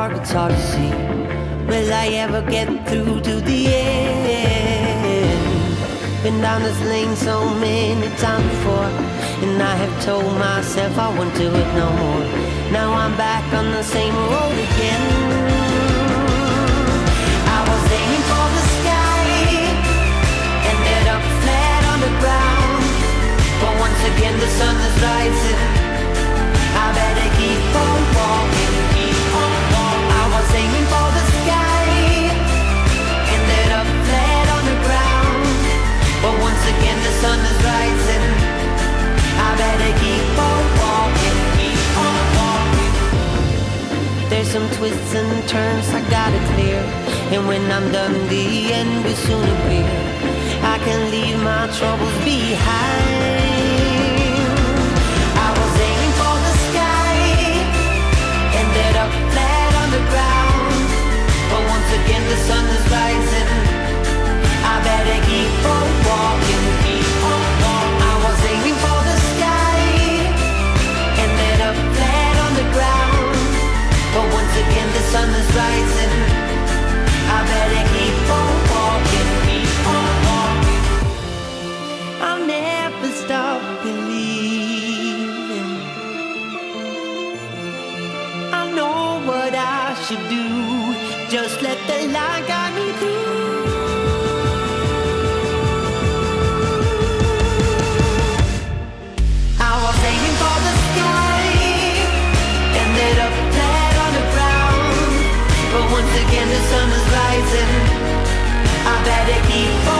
dark, it's hard to see. Will I ever get through to the end? Been down this lane so many times before, and I have told myself I won't do it no more. Now I'm back on the same road again. I was aiming for the sky, ended up flat on the ground. But once again the sun is rising, I better keep on walking, keep on walking. I was aiming for the sky, ended up flat on the ground. But once again the sun is rising, I better keep on walking, keep on walking. There's some twists and turns I gotta clear, and when I'm done the end will soon appear. I can leave my troubles behind. I was aiming for the sky, ended up flat on the ground. But once again the sun is rising, I better keep on walking, keep on walking. I was aiming for the sky, ended up flat on the ground. But once again the sun is rising, I better keep on walking, keep on walking. I'll never stop believing. I know what I should do, just let the light guide me through. I was aiming for the sky, ended up flat on the ground. But once again the sun is rising, I better keep on